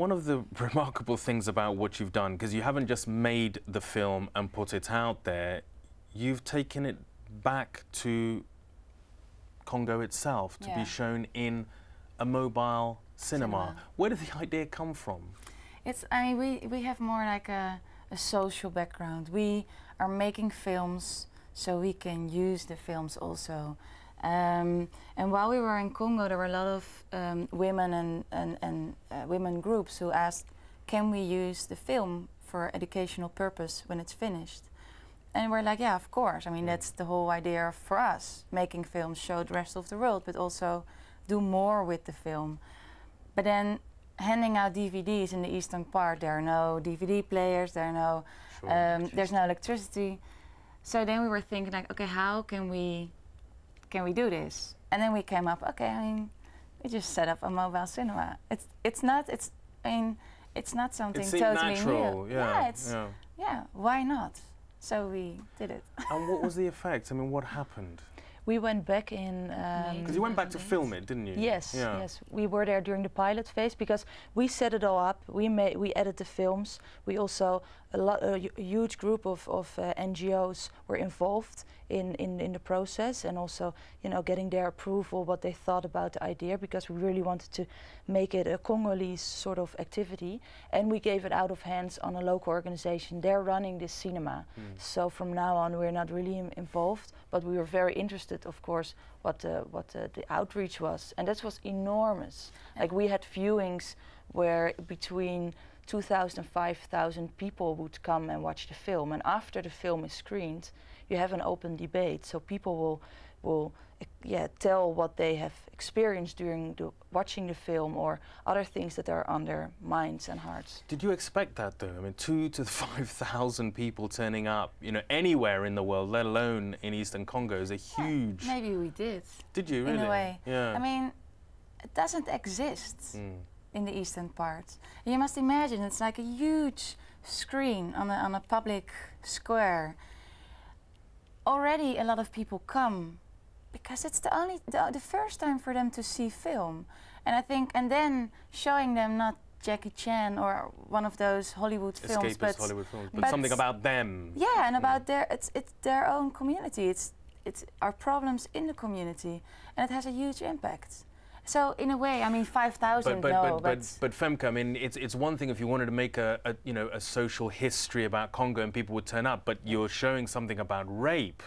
one of the remarkable things about what you've done, because you haven't just made the film and put it out there, you've taken it back to Congo itself to be shown in a mobile cinema. Where did the idea come from? I mean, we have more like a social background. We are making films so we can use the films also. And while we were in Congo, there were a lot of women and women groups who asked, can we use the film for educational purpose when it's finished? And we're like, yeah, of course. I mean, that's the whole idea for us, making films, show the rest of the world, but also do more with the film. But then handing out DVDs in the eastern part, there are no DVD players, there are no, there's no electricity. So then we were thinking like, okay, how can we do this? And then we came up, okay, I mean, we just set up a mobile cinema. It's not something totally natural, new. Yeah, why not? So we did it. And what was the effect? I mean, what happened? We went back in... Because you went back to film it, didn't you? Yes, yes. We were there during the pilot phase because we set it all up. We edited the films. We also, a huge group of NGOs were involved in the process, and also, you know, getting their approval, what they thought about the idea, because we really wanted to make it a Congolese sort of activity, and we gave it out of hands on a local organization. They're running this cinema. So from now on we're not really involved, but we were very interested, of course, what the outreach was, and that was enormous. Like, we had viewings where between 2,000 and 5,000 people would come and watch the film, and after the film is screened, you have an open debate, so people will tell what they have experienced during watching the film, or other things that are on their minds and hearts. Did you expect that though? I mean, 2,000 to 5,000 people turning up, you know, anywhere in the world, let alone in Eastern Congo, is a huge... Maybe we did. Did you really? In a way. Yeah. I mean, it doesn't exist in the eastern part. You must imagine it's like a huge screen on a public square. Already a lot of people come because it's the first time for them to see film, and I think, and then showing them not Jackie Chan or one of those Hollywood films, but something about them. Yeah, and about it's their own community. It's our problems in the community, and it has a huge impact. So in a way, I mean, 5,000. But Femke, I mean, it's one thing if you wanted to make a social history about Congo and people would turn up, but you're showing something about rape.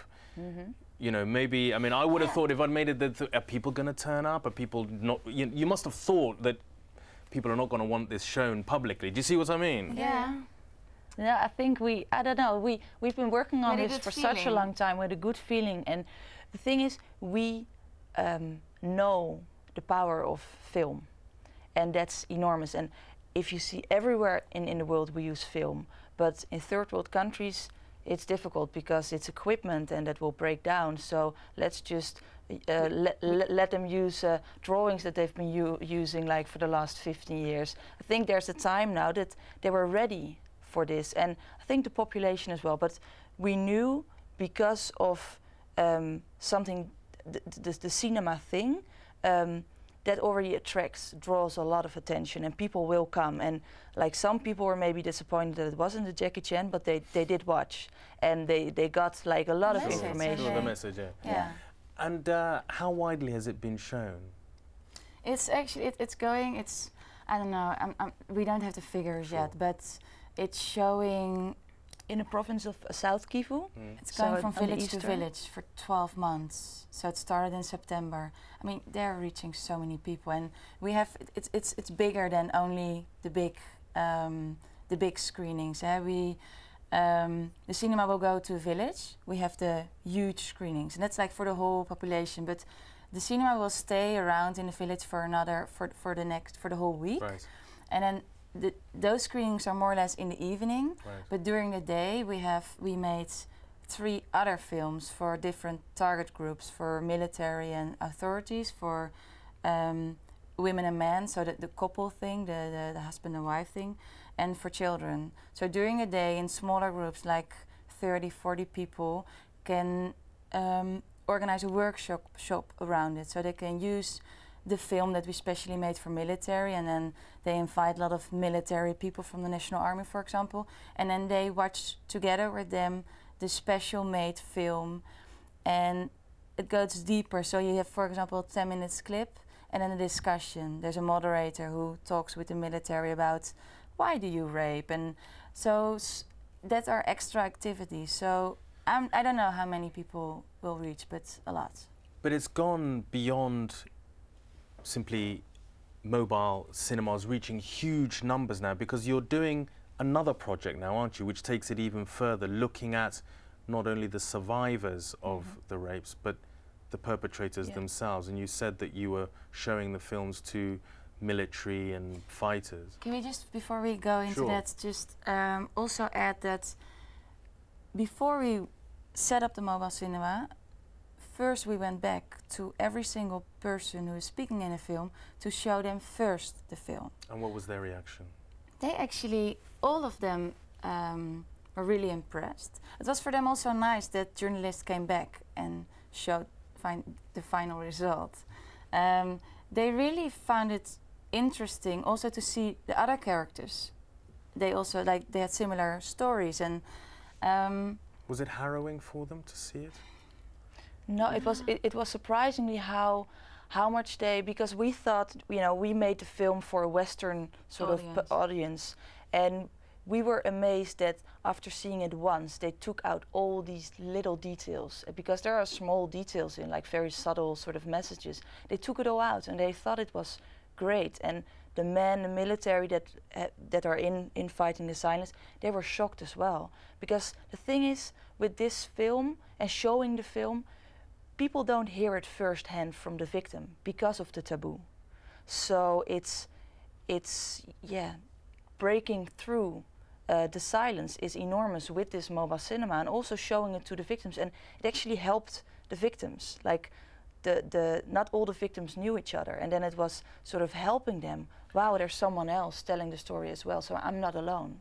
You know, maybe, I mean, I would have thought if I'd made it, are people going to turn up? Are people not? You must have thought that people are not going to want this shown publicly. Do you see what I mean? Yeah. Yeah, I think I don't know, we've been working on this for such a long time with a good feeling, and the thing is, we know the power of film, and that's enormous. And if you see everywhere in the world we use film, but in third world countries it's difficult because it's equipment and that will break down. So let's just let them use drawings that they've been using like for the last 15 years. I think there's a time now that they were ready for this, and I think the population as well. But we knew because of something, the cinema thing, that already draws a lot of attention, and people will come. And like, some people were maybe disappointed that it wasn't a Jackie Chan, but they did watch, and they got like a lot of information. The message, yeah. And how widely has it been shown? It's actually it's going. I don't know. We don't have the figures yet, but it's showing in the province of South Kivu. It's going from village to village for 12 months. So it started in September. I mean, they're reaching so many people, and we have it's bigger than only the big screenings. The cinema will go to a village. We have the huge screenings, and that's like for the whole population. But the cinema will stay around in the village for the whole week, and then those screenings are more or less in the evening, but during the day we made 3 other films for different target groups, for military and authorities, for women and men, so that the couple thing, the husband and wife thing, and for children. So during the day, in smaller groups, like 30, 40 people, can organize a workshop around it, so they can use the film that we specially made for military, and then they invite a lot of military people from the National Army, for example, and then they watch together with them the special made film, and it goes deeper. So you have, for example, a 10 minutes clip and then a discussion. There's a moderator who talks with the military about why do you rape, and so that's our extra activity. So I don't know how many people will reach, but a lot. But it's gone beyond simply mobile cinemas reaching huge numbers now, because you're doing another project now, aren't you, which takes it even further, looking at not only the survivors of the rapes, but the perpetrators themselves. And you said that you were showing the films to military and fighters. Can we just, before we go into that, just also add that before we set up the mobile cinema, first we went back to every single person who is speaking in a film to show them first the film. And what was their reaction? They actually, all of them were really impressed. It was for them also nice that journalists came back and showed the final result. They really found it interesting also to see the other characters. They also, like, they had similar stories, and was it harrowing for them to see it? No, it was surprisingly how much they, because we thought, you know, we made the film for a Western sort of audience, and we were amazed that after seeing it once, they took out all these little details, because there are small details in, like, very subtle sort of messages. They took it all out, and they thought it was great. And the men, the military that are in Fighting the Silence, they were shocked as well, because the thing is, with this film and showing the film, people don't hear it firsthand from the victim because of the taboo. So it's breaking through the silence is enormous with this mobile cinema, and also showing it to the victims. And it actually helped the victims. Like, not all the victims knew each other, and then it was sort of helping them. Wow, there's someone else telling the story as well, so I'm not alone.